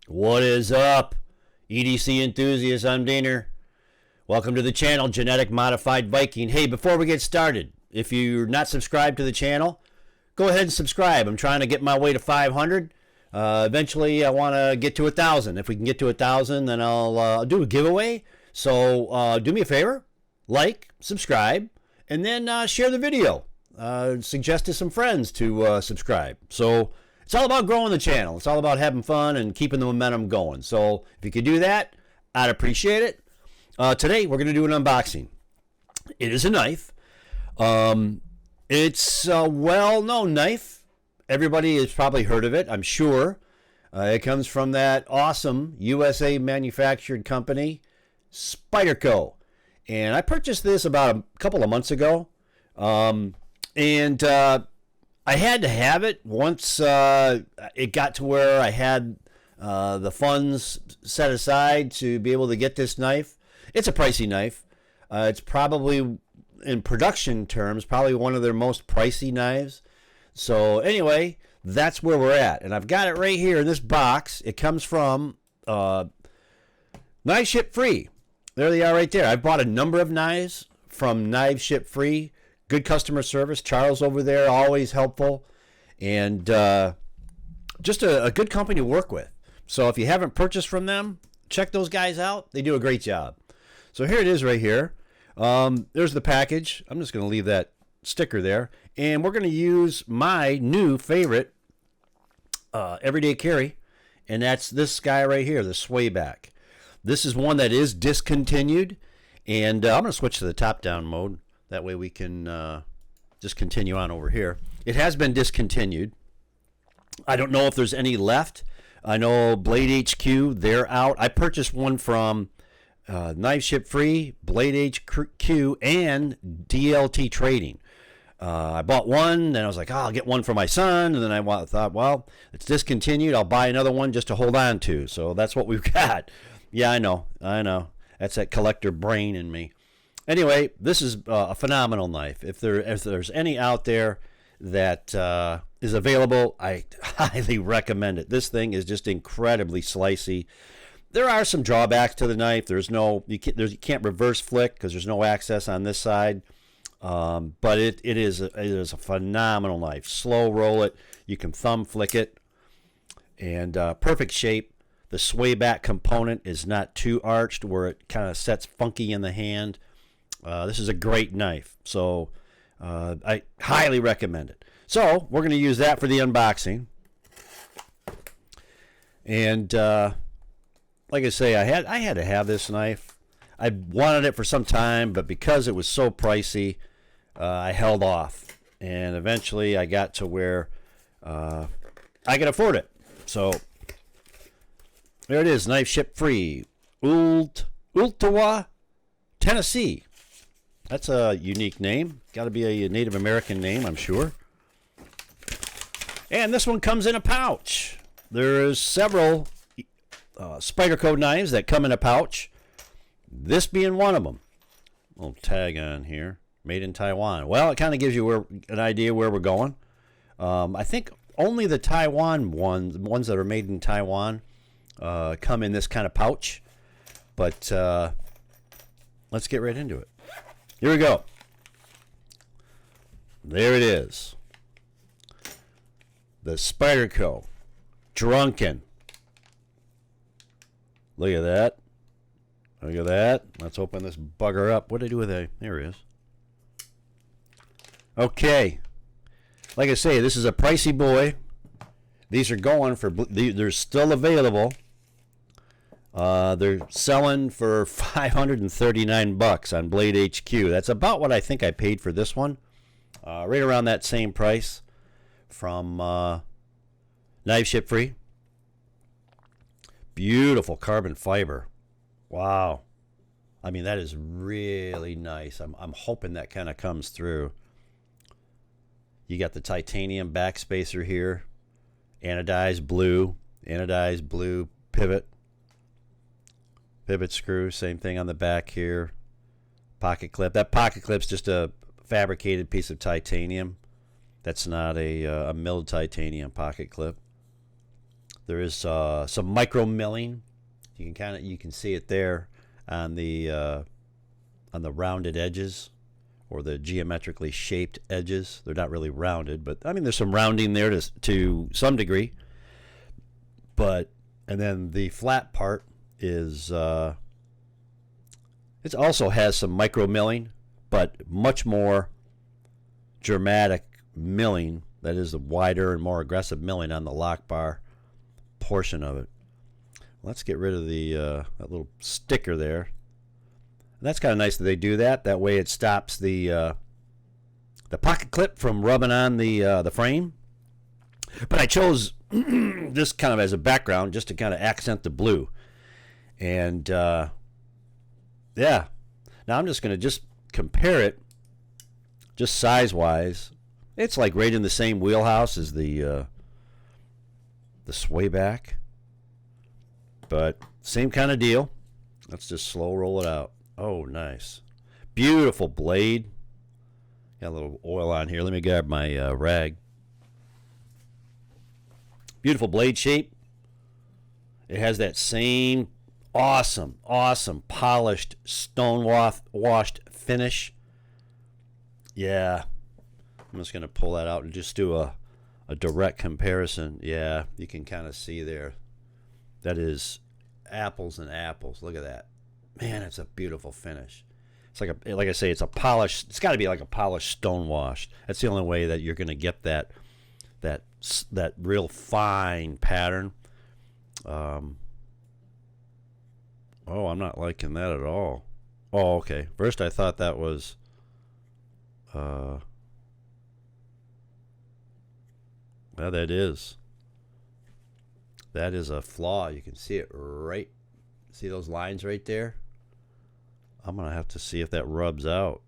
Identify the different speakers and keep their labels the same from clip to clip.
Speaker 1: What is up, EDC enthusiasts? I'm Diener. Welcome to the channel, Genetic Modified Viking. Hey, before we get started, if you're not subscribed to the channel, go ahead and subscribe. I'm trying to get my way to 500. Eventually, I want to get to 1,000. If we can get to 1,000, then I'll do a giveaway. So do me a favor, like, subscribe, and then share the video. Suggest to some friends to subscribe. So it's all about growing the channel. It's all about having fun and keeping the momentum going. So if you could do that, I'd appreciate it. Today, we're going to do an unboxing. It is a knife. It's a well-known knife. Everybody has probably heard of it, I'm sure. It comes from that awesome USA manufactured company, Spyderco. And I purchased this about a couple of months ago. I had to have it once it got to where I had the funds set aside to be able to get this knife. It's a pricey knife. It's probably, in production terms, probably one of their most pricey knives. So anyway, that's where we're at. And I've got it right here in this box. It comes from Knives Ship Free. There they are right there. I've bought a number of knives from Knives Ship Free. Good customer service. Charles over there, always helpful. And just a good company to work with. So if you haven't purchased from them, check those guys out. They do a great job. So here it is right here. There's the package. I'm just going to leave that sticker there. And we're going to use my new favorite everyday carry. And that's this guy right here, the swayback. This is one that is discontinued. And I'm going to switch to the top-down mode. That way we can just continue on over here. It has been discontinued. I don't know if there's any left. I know Blade HQ, they're out. I purchased one from Knives Ship Free, Blade HQ, and DLT Trading. I bought one, then I was like, I'll get one for my son. And then I thought, well, it's discontinued. I'll buy another one just to hold on to. So that's what we've got. Yeah, I know. That's that collector brain in me. Anyway, this is a phenomenal knife. If there's any out there that is available, I highly recommend it. This thing is just incredibly slicey. There are some drawbacks to the knife. You can't reverse flick because there's no access on this side. But it is a phenomenal knife. Slow roll it. You can thumb flick it, and perfect shape. The sway back component is not too arched where it kind of sets funky in the hand. This is a great knife, so I highly recommend it. So we're going to use that for the unboxing. And like I say, I had to have this knife. I wanted it for some time, but because it was so pricey, I held off. And eventually I got to where I could afford it. So there it is, Knives Ship Free, Ooltewah, Tennessee. That's a unique name. Got to be a Native American name, I'm sure. And this one comes in a pouch. There's several Spyderco knives that come in a pouch. This being one of them. Little tag on here. Made in Taiwan. Well, it kind of gives you an idea where we're going. I think only the Taiwan ones that are made in Taiwan, come in this kind of pouch. But let's get right into it. Here we go. There it is. The Spyderco Drunken. Look at that. Look at that. Let's open this bugger up. What did I do with it? There it is. Okay. Like I say, this is a pricey boy. These are going for, they're still available. They're selling for $539 on Blade HQ. That's about what I think I paid for this one. Right around that same price from Knives Ship Free. Beautiful carbon fiber. Wow. I mean, that is really nice. I'm hoping that kind of comes through. You got the titanium backspacer here. Anodized blue pivot screw, same thing on the back here. Pocket clip. That pocket clip's just a fabricated piece of titanium. That's not a milled titanium pocket clip. There is some micro milling. You can see it there on the rounded edges, or the geometrically shaped edges. They're not really rounded, but I mean there's some rounding there to some degree. But and then the flat part is it also has some micro milling, but much more dramatic milling. That is the wider and more aggressive milling on the lock bar portion of it. Let's get rid of the that little sticker there. And that's kind of nice that they do that. That way it stops the pocket clip from rubbing on the frame. But I chose this kind of as a background just to kind of accent the blue. And yeah, now I'm just going to just compare it, just size wise. It's like right in the same wheelhouse as the swayback, but same kind of deal. Let's just slow roll it out. Oh, nice, beautiful blade. Got a little oil on here. Let me grab my rag. Beautiful blade shape. It has that same awesome polished stone washed finish. Yeah, I'm just going to pull that out and just do a direct comparison. Yeah, you can kind of see there. That is apples and apples. Look at that. Man, it's a beautiful finish. It's like I say, it's a polished. It's got to be like a polished stone washed. That's the only way that you're going to get that real fine pattern. Oh, I'm not liking that at all. Oh, okay. First I thought that was well, that is a flaw. You can see it right. See those lines right there? I'm going to have to see if that rubs out.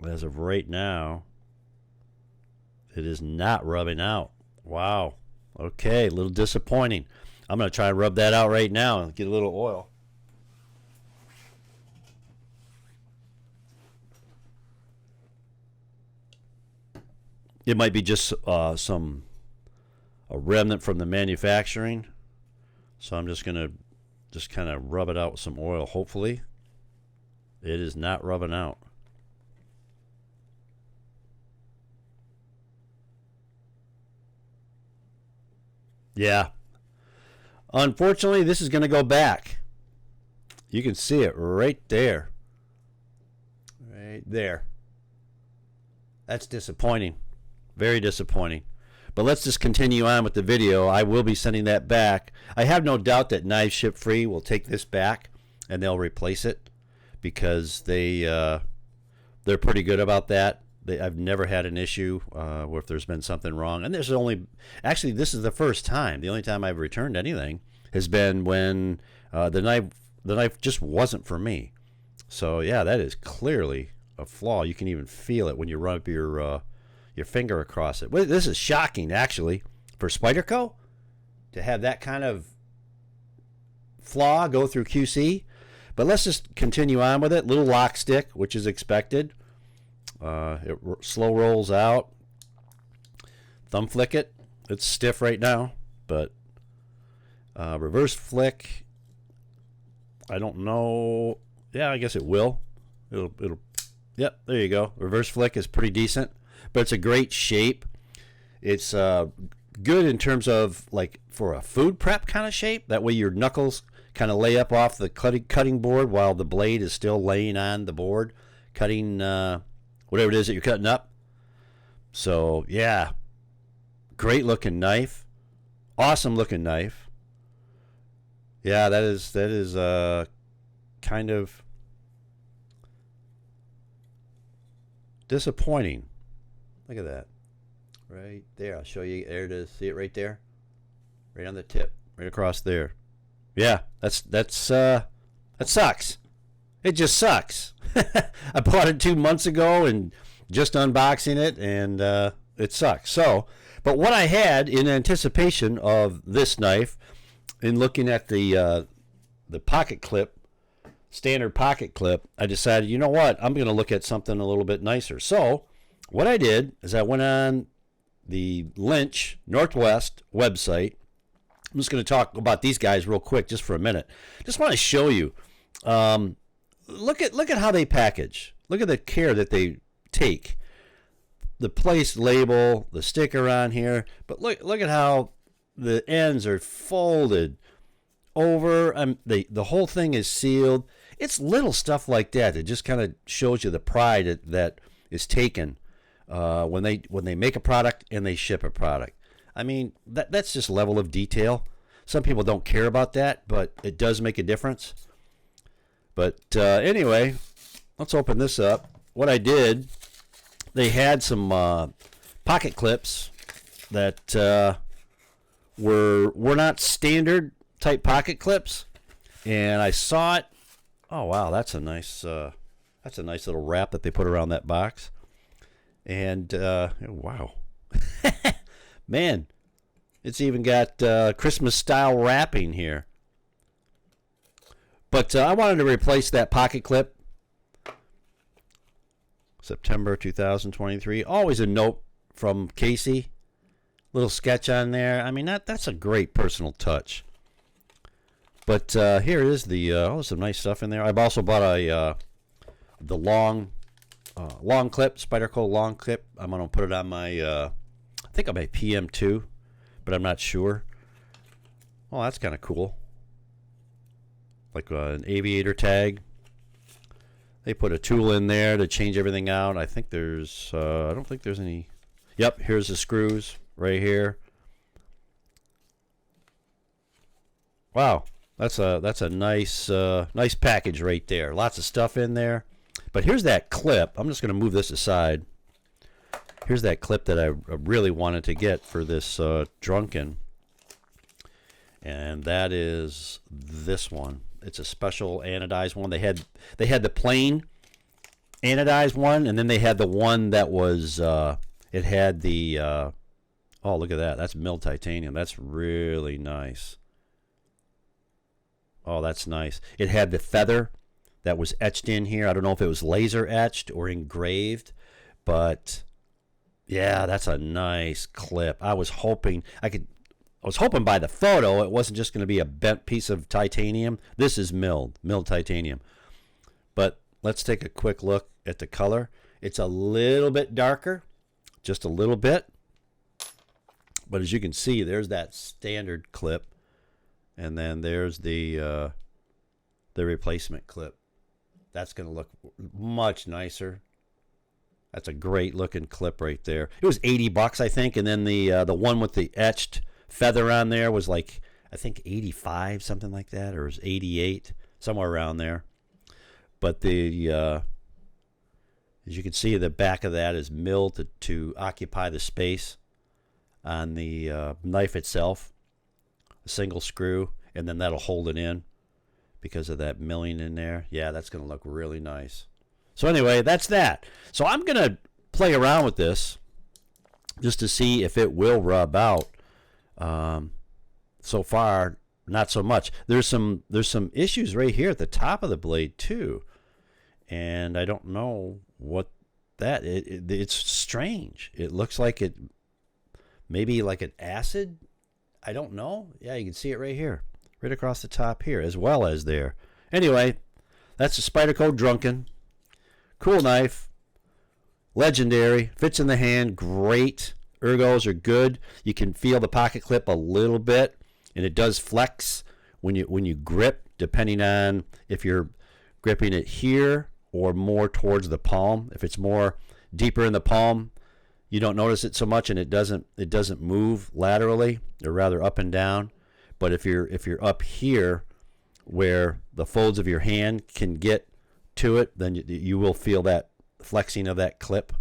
Speaker 1: As of right now, it is not rubbing out. Wow. Okay, a little disappointing. I'm going to try and rub that out right now and get a little oil. It might be just a remnant from the manufacturing. So I'm just going to kind of rub it out with some oil. Hopefully it is not rubbing out. Yeah. Unfortunately, this is going to go back. You can see it right there. Right there. That's disappointing. Very disappointing. But let's just continue on with the video. I will be sending that back. I have no doubt that Knives Ship Free will take this back and they'll replace it, because they're pretty good about that. I've never had an issue where if there's been something wrong. And this is the first time. The only time I've returned anything has been when the knife just wasn't for me. So yeah, that is clearly a flaw. You can even feel it when you run up your finger across it. Well, this is shocking, actually, for Spyderco to have that kind of flaw go through QC. But let's just continue on with it. Little lock stick, which is expected. It slow rolls out. Thumb flick it. It's stiff right now, but reverse flick. I don't know. Yeah, I guess it will. It'll. Yep, there you go. Reverse flick is pretty decent, but it's a great shape. It's good in terms of like for a food prep kind of shape. That way your knuckles kind of lay up off the cutting board while the blade is still laying on the board, cutting whatever it is that you're cutting up. So yeah, great looking knife, awesome looking knife. Yeah, that is kind of disappointing. Look at that right there. I'll show you. There it is. See it right there, right on the tip, right across there. Yeah, that sucks. It just sucks. I bought it 2 months ago and just unboxing it, and it sucks. So, but what I had in anticipation of this knife, in looking at the pocket clip, standard pocket clip, I decided, you know what, I'm going to look at something a little bit nicer. So what I did is I went on the Lynch Northwest website. I'm just going to talk about these guys real quick, just for a minute. Just want to show you. Look at how they package. Look at the care that they take. The place label, the sticker on here, but look at how the ends are folded over. The whole thing is sealed. It's little stuff like that. It just kind of shows you the pride that is taken when they make a product and they ship a product. I mean, that's just level of detail. Some people don't care about that, but it does make a difference. But anyway, let's open this up. What I did, they had some pocket clips that were not standard type pocket clips, and I saw it. Oh wow, that's a nice little wrap that they put around that box. And wow, man, it's even got Christmas style wrapping here. But I wanted to replace that pocket clip. September 2023. Always a note from Casey. Little sketch on there. I mean, that's a great personal touch. But here is there's some nice stuff in there. I've also bought the long clip, Spyderco long clip. I'm gonna put it on my I think on my PM2, but I'm not sure. Oh, that's kind of cool. Like an aviator tag. They put a tool in there to change everything out. I think there's I don't think there's any. Yep, here's the screws right here. Wow, that's a nice nice package right there. Lots of stuff in there. But here's that clip. I'm just going to move this aside. Here's that clip that I really wanted to get for this Drunken. And that is this one. It's a special anodized one. They had the plain anodized one, and then they had the one that was it had the oh, look at that. That's milled titanium. That's really nice. Oh, that's nice. It had the feather that was etched in here. I don't know if it was laser etched or engraved, but yeah, that's a nice clip. I was hoping by the photo it wasn't just going to be a bent piece of titanium. This is milled titanium. But let's take a quick look at the color. It's a little bit darker, just a little bit. But as you can see, there's that standard clip, and then there's the replacement clip. That's going to look much nicer. That's a great looking clip right there. It was $80, I think, and then the one with the etched feather on there was like, I think 85, something like that, or it was 88, somewhere around there. But the as you can see, the back of that is milled to occupy the space on the knife itself. A single screw, and then that'll hold it in because of that milling in there. Yeah, that's going to look really nice. So anyway, that's that. So I'm going to play around with this just to see if it will rub out. So far, not so much. There's some issues right here at the top of the blade too, and I don't know what that. It's strange. It looks like it maybe like an acid. I don't know. Yeah, you can see it right here, right across the top here, as well as there. Anyway, that's the Spyderco Drunken. Cool knife. Legendary. Fits in the hand. Great. Ergos are good. You can feel the pocket clip a little bit, and it does flex when you grip, depending on if you're gripping it here or more towards the palm. If it's more deeper in the palm, you don't notice it so much, and it doesn't move laterally, or rather up and down. But if you're up here where the folds of your hand can get to it, then you will feel that flexing of that clip.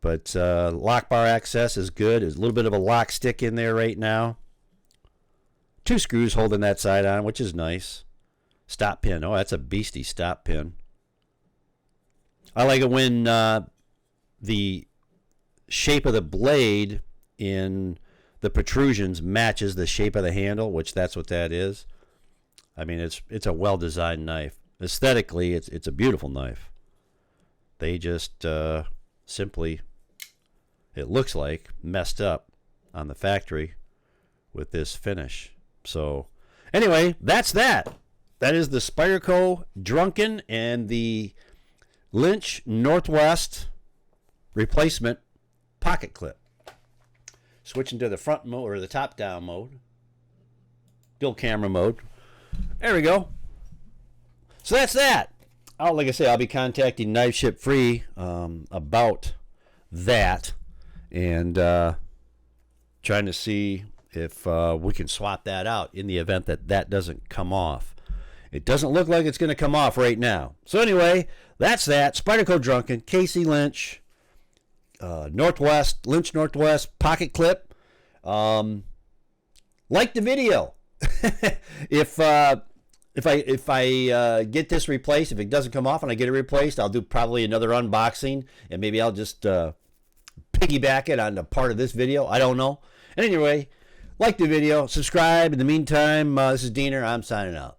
Speaker 1: But lock bar access is good. There's a little bit of a lock stick in there right now. 2 screws holding that side on, which is nice. Stop pin. Oh, that's a beastie stop pin. I like it when the shape of the blade in the protrusions matches the shape of the handle, which that's what that is. I mean, it's a well-designed knife. Aesthetically, it's a beautiful knife. They just simply it looks like, messed up on the factory with this finish. So anyway, that's that. That is the Spyderco Drunken and the Lynch Northwest replacement pocket clip. Switching to the front mode, or the top down mode. Dual camera mode. There we go. So that's that. Like I say, I'll be contacting Knife Ship Free about that, and trying to see if we can swap that out in the event that that doesn't come off. It doesn't look like it's going to come off right now. So anyway, that's that. Spyderco Drunken, Casey Lynch, Lynch Northwest pocket clip. Like the video. If I get this replaced, if it doesn't come off and I get it replaced, I'll do probably another unboxing, and maybe I'll just piggyback it on the part of this video. I don't know. And anyway, like the video, subscribe. In the meantime, this is Diener. I'm signing out.